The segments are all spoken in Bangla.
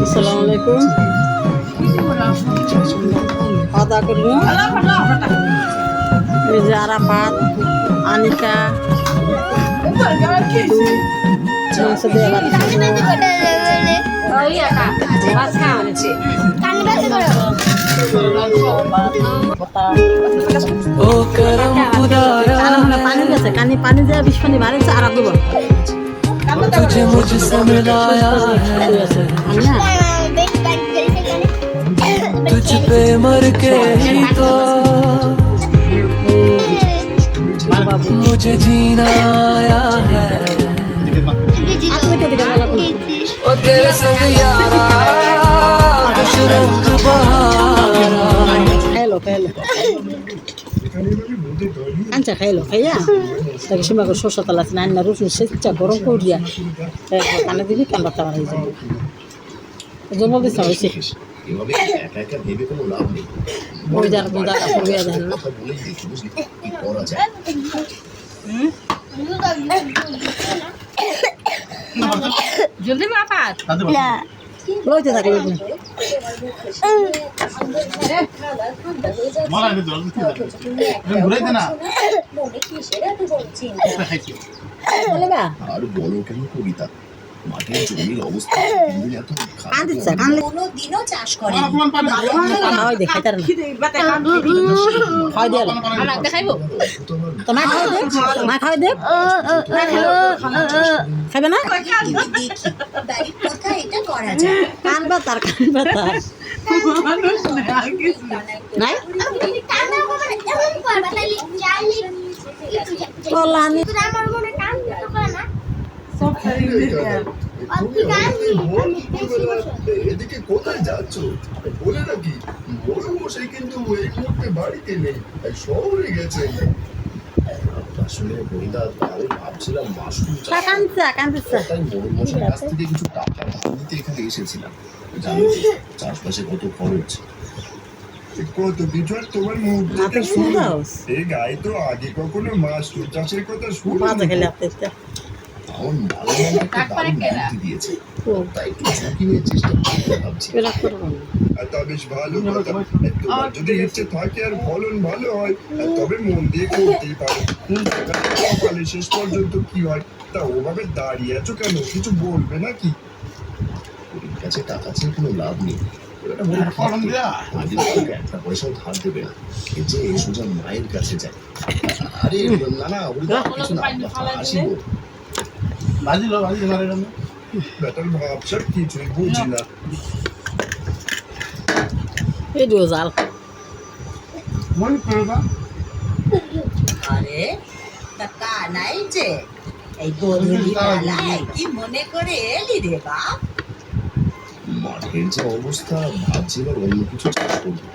আসসালামু আলাইকুম। খাওয়া দাওয়া করলুম। এই যে আরাফাত, আনিকা, মাংস দিয়ে ভাত পানি গেছে, পানি দিয়ে বিষ পানি বাড়িছে আর দেবো। तुझे मुझसे मिलाया तुझ पे मर के ही तो मुझे जीना आया है ओ तेरे संग यारा खुश रंग बहारा আনছা খাইলো খাইয়া তাকে সীমা করে শসা তালা আছে না রসুন সেচ্চা গরম করিয়া কানে দিবি কান বাতা হয়ে যাবে জন্য দিচ্ছে হয়েছে ওই যার বুঁদা কাপড় হইয়া দেন না জলদি মাপা লইতে থাকবে আর বলো কেন কবিতা মাটির জমির অবস্থা এত কোনোদিনও চাষ করে খাওয়াই দে খাইতার না খাওয়াই দিয়ে দেখাইবো তো মা খাওয়াই দে মা খাওয়াই দে খাবে না বাড়ির কথা এটা করা যায় কান বাতার নাই কলানি এদিকে কোথায় যাচ্ছ বলে নাকি বড় মশাই কিন্তু এই মুহূর্তে বাড়িতে নেই শহরে গেছে আসলে বইদা আমি ভাবছিলাম মাশরুম চাষ তাই বড় মশাই কাছ থেকে কিছু টাকা ধার নিতে এখানে এসেছিলাম জানো চাষবাসে কত খরচ কত কিছু আর তোমার মুখ মাথায় সুন্দর এই গায়ে তো আগে কখনো মাশরুম চাষের কথা শুনি মাথা খেলে আপনি আমার মালা একটা দারুণ বুদ্ধি দিয়েছে তাই একটু ঝুঁকি নিয়ে চেষ্টা করতে ভাবছি তা বেশ ভালো কথা তোমার যদি ইচ্ছে থাকে আর ফলন ভালো হয় তবে মন দিয়ে করতেই পারো সকালে শেষ পর্যন্ত কি হয় তা ওভাবে দাঁড়িয়ে আছো কেন কিছু বলবে নাকি ওর কাছে টাকা চেয়ে কোনো লাভ নেই একটা পয়সাও ধার দেবে না যে সোজা মায়ের কাছে যায় আরে না না কিছু না আসিব বেটার ভাবছা কিছুই বুঝি না এই দিও জাল আরে তা নাই যে এই গধূলি বেলায় কি মনে করে এলি রে বাপ মাঠের যে অবস্থা ভাবছি এবার অন্য কিছু চাষ করবো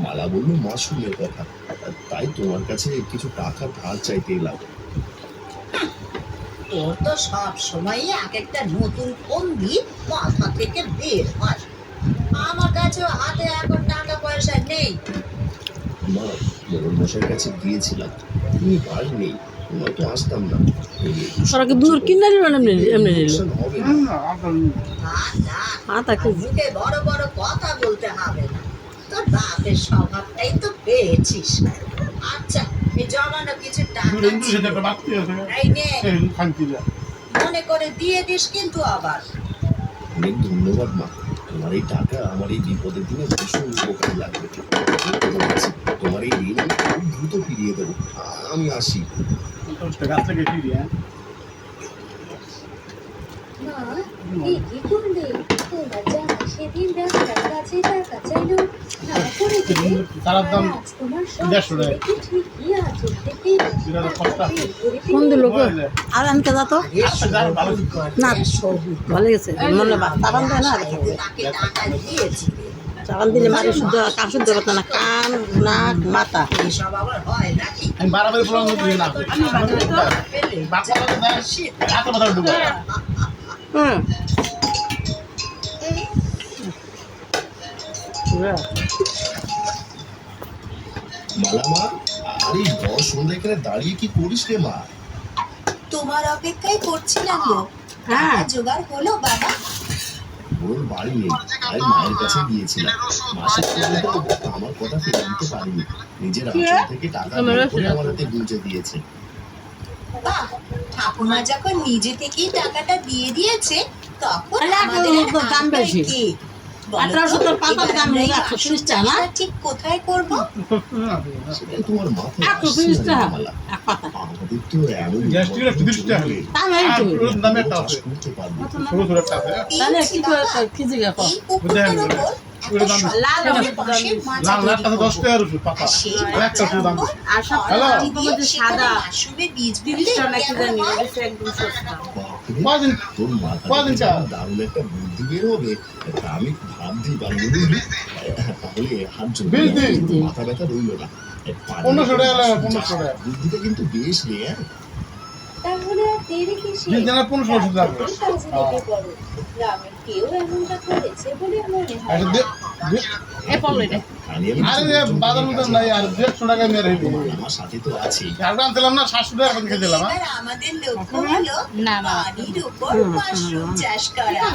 মালা বললো মাশরুমের কথা তাই তোমার কাছে কিছু টাকা ধার চাইতে এলাম তোর তো সব সময় এক একটা নতুন ফন্দি মাথা থেকে বের হয় আমার কাছেও হাতে এখন টাকা পয়সা নেই মা বড় মশাইয়ের কাছে গিয়েছিলাম তুমি বাড়ি নেই নয়তো আসতাম না ওরা কি দূর কিনে নিল এমনি নিল হবে হ্যাঁ তাকে মুখে বড় বড় কথা বলতে হবে না তোর বাপের স্বভাবটাই তো পেয়েছিস আচ্ছা এই জমানো কিছু টাকা এই নে মনে করে দিয়ে দিস কিন্তু আবার অনেক ধন্যবাদ মা তোমার এই টাকা আমার এই বিপদের দিনে ভীষণ উপকার লাগবে তোমার এই ঋণ আমি খুব দ্রুত ফিরিয়ে দেবো আমি আসি কোন দিল আর আনতে যা তো না ভালো গেছে মনে তাবান দেয় না চাবান দিলে মারি শুদ্ধ কান শুদ্ধ করতে না কান নাক মাথা এসব আবার হয় নাকি আমি বারবার বললাম মালা মা আরে বড় সন্ধ্যা এখানে দাঁড়িয়ে কি করিস রে মা তোমার অপেক্ষাই করছিলাম গো। টাকা জোগাড় হলো বাবা? বোন বাড়ি নেই, তাই মায়ের কাছে গিয়েছিলাম। মাসের পর্যন্ত আমার কথা ফিরে দিতে পারিনি, নিজের আঁচল থেকে টাকা বের করে আমার হাতে গুঁজে দিয়েছে। বাহ, ঠাকুমা যখন নিজে থেকেই টাকাটা দিয়ে দিয়েছে তখন তাহলে আমাদের আর তো দাম হাতটাই বেশি। কি? বলো 1800 তো, পাতার এবার দাম আমরা এই 130 টাকা না? কাজটা ঠিক কোথায় করব? সেটাই তোমার মাথায় 130 টাকা মালা। এক পাতা। আমাদের তো এমন গ্যাসটিকটা 30 টাকা। দাম এই তো। দামে একটা চাষ আছে করতে পারবো। ছোট ছোট একটা আছে। তাহলে কি করে কি জিজ্ঞাসা কর? এই পুকুরটার বুঝলেন? উপর ওগুলো একটা দাম- লাল লাল রঙের রঙের বাঁশের মাচা লাল লাল তৈরি টাকা করব। 10 টাকার ওষুধ পাতা। আর সেই আর একটা মাচার ওষুধ দাম উপর আর সব হ্যালো। মাটি দিয়ে মধ্যে সেখানে সাদা মাশরুমের বীজ 30 দিলে টাকা নাকি কেমন জানি, হয়? এটা একদম সস্তা। বাপরে, কদিন তোর মাথা কদিন থেকে চা? যেমন দারুণ একটা বুদ্ধি বের হবে তা আমি ভাবতেই পারিনি, বুঝলি? তাহলে হাত জোড় বিশ দিন। কিন্তু মাথা ব্যথা রইল না। 1500 টাকা লাগে, 1500 টাকা। বুদ্ধিটা কিন্তু বেশ রে। তাহলে আর দেরি কিসের? বিশ দিনের 1500 ওষুধ লাগবে। এখন কাজে লেগে পড়ো। গ্রামের কেউ এমনটা করেছে বলে মনে হয় আচ্ছা, না। এই পড়লো এটা। আরে যে বাজার মতো নাই, আর 150 টাকা মেরে হইবে। আমার সাথে তো আছে। একটা আনছিলাম না 700 টাকা করে খেয়েছিলাম। এবার আমাদের লক্ষ্য হলো না, না। পানির উপর মাশরুম চাষ করা।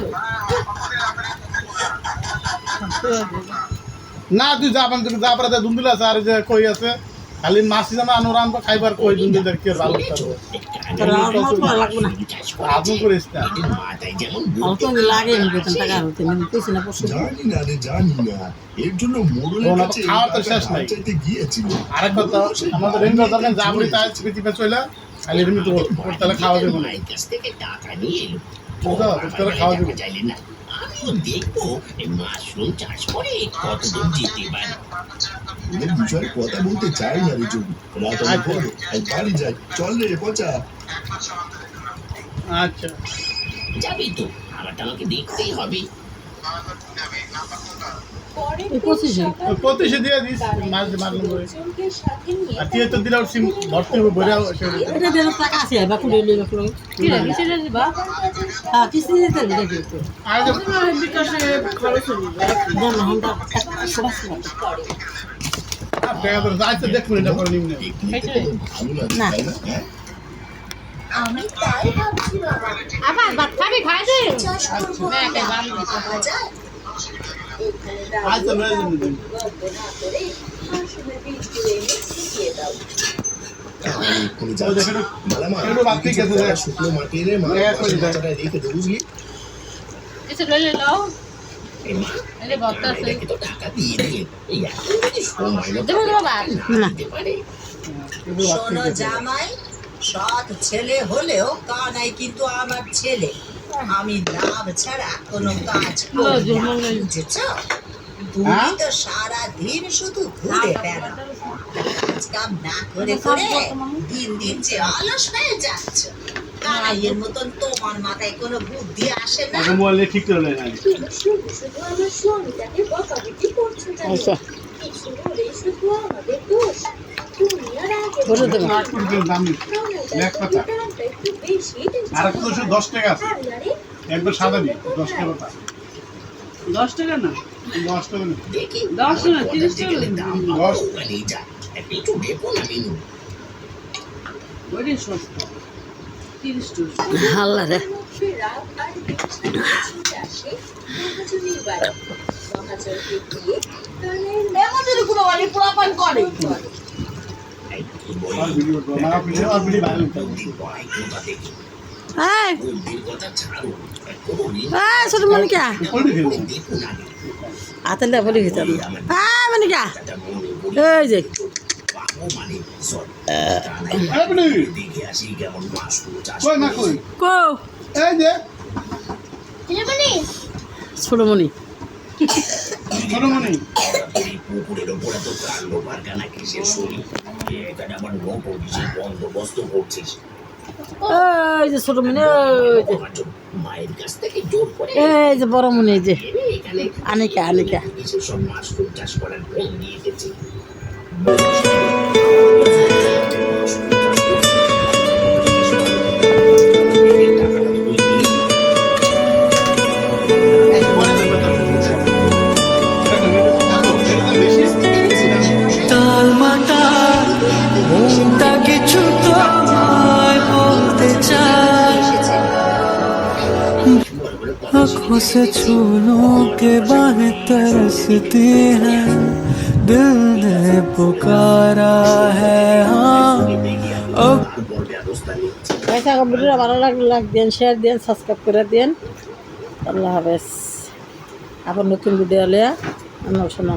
না তুই যাবান, তুই যাবার দুন্দুল আছে আর যে কই আছে খালি মাছি জানা আনোরাম খাইবার কই দুন্দুলদের কি ভালো করবে। তোর আর মত লাগবে না। আদম করিস না। এর মাথায় যেমন আর তো লাগে আমি বেতন টাকা হতে আমি কইছি না পরশু। জানি না রে, জানি না। এর জন্য মোড়লের ওনার কাছে খাওয়ার তো টাকা শেষ নাই। ধার চাইতে গিয়েছিল। আরেক কথা আমাদের রেঞ্জার দরকার জাবরি তাই পৃথিবীতে চলে খালি এমনি তো তাহলে খাওয়া যাবে না। মায়ের কাছ থেকে টাকা নিয়ে এলো। বুঝা তাহলে খাওয়া যাবে। টাকা চাইলে না, আমিও দেখবো এই মাশরুম চাষ করে কতদূর যেতে পারে। এর বিষয়ে কথা বলতে চাই না রে যোগী। রাত অনেক হলো, আজ বাড়ি যাই। চল রে পচা। আচ্ছা যাবি তো, আমারটা আমাকে দেখতেই হবে। পরের এই দিন 25 সকাল ওই 25 দিয়ে দিস তারা মাছ মারলাম করে। লোকজনকে সাথে নিয়ে আর তুই তো দিলে ওর সিম ভর্তি হবে ভরে এটা দিলে টাকা আছে বা কুড়ি লইবা কুড়ি। কি রে কিসে দিবা? হ্যাঁ কিসে দিতে দিতে দিতে। আর যে বিকাশে খরচ হইবে। দেন হন্ডা সবাই টাকা তো যাইতে দেখুন এটা করে নিমনে। দেখতে তো ভালো লাগে, না। তাই না? হ্যাঁ? আমি তাই ভাবছি বাবা, আবার ভাত খাবি খাই দে। চাষ করবো না, একটা না। বান দিতে পাওয়া যায়। এখানে আজ তো দাঁড়িয়ে লয়ে যাবেন। গল্প না করে মাশরুমের বীজগুলো এনে ছিটিয়ে দাও। আমি এক্ষুনি ওই যাচ্ছি। দেখো, মালামা, একটু বাদ কিছু থেকে গেছে কড়া দেখ। শুকনো মাটি এনে মা এক করে পাশের দেখ। মাচাটায় রেখে দে, বুঝলি? কিছু লইলে নাও। এই মা, আরে বত্তা আছে। আমাদেরকে তো টাকা দিয়ে দিলে, এই এখন যদি সময় না দেবো বাবা। না দিতে পারে। শোনো জামাই, সৎ ছেলে হলেও কানাই কিন্তু আমার ছেলে। আমি লাভ ছাড়া কোনো কাজ করি না, বুঝেছ? তুমি তো সারা দিন শুধু ঘুরে বেড়াও, কাজ কাম না করে করে দিন দিন যে অলস হয়ে যাচ্ছ। কানাইয়ের মতন তোমার মাথায় কোনো বুদ্ধি আসে না। আগে মোবাইল নিয়ে ঠিক করে নেয় না। শুধু শুধু শুধু আমার স্বামীটাকে বকাবকি করছে কেন? আচ্ছা। কিছু হলেই শুধু আমাদের দোষ। তুমি আর আগে বসে দেবো। আট কোটি টাকা দাম নেই। এক কথা। দামটা একটু বেশি আর একটা তো 10 টাকা আছে। একবার সাদা দিই 10 টাকা পাতা। 10 টাকা না। 10 টাকা নেই। দেখি 10 না, আমার 30 কথা গেলে দাম টাকা। পাবো, ওখানেই যা। একটু দেখো না মেনু। ওরে সস্তা। 30 টাকা। আল্লাহ রে। রাগ আর বিছানা ছুটে আসে মহাজনের বাড়ি। মহাজনকে দিয়ে কানের এমন কোনো ওয়ালি পোলাপান করে। এই কি বলি? আর ভিডিও করো, আমার ভিডিও আর ভিডিও ভালো করো। বুদ্ধি পড়াই কোথা থেকে? এই বুদ্ধির কথা ছাড়ো, কোনোদিন এই ছোট মনিকা। কোনটা খেলবো? দেখুন আগে। আতেলে বলি ভিতর। এই মনিকা। একটা মনে বলি, এই যে পাবো মানে সব। আরে বলি, দেখে আসি কেমন মাশরুম চাষ কই না করেছে। কই? কো এই যে ছোট মনি। ছোটমণি। এই পুকুরের ওপরে তো কাণ্ড কারখানা কিসের শরীর, এখানে আবার নৌকো কিসের বন্দোবস্ত করছিস। এই যে ছোট মনি। এই যে আমার জন্য মায়ের কাছ থেকে জোর করে এই যে বড় মনি। এই যে এনে এখানে আনিকা আনিকা। কিসের সব মাশরুম চাষ করার ফোন দিয়ে গেছে। তালমাটা মনটা কিছু তোমায় বলতে চায়। आंखों से छू लूं के बाहें तरसती हैं दिल ने पुकारा है हाँ अब উপর ব্যবস্থা নিচ্ছে পয়সা ভিডিওটা ভালো লাগলে লাইক দেন, শেয়ার দেন, সাবস্ক্রাইব করে দেন। আল্লাহ হাফেজ। আবার নতুন ভিডিও হলে আমরা শোনা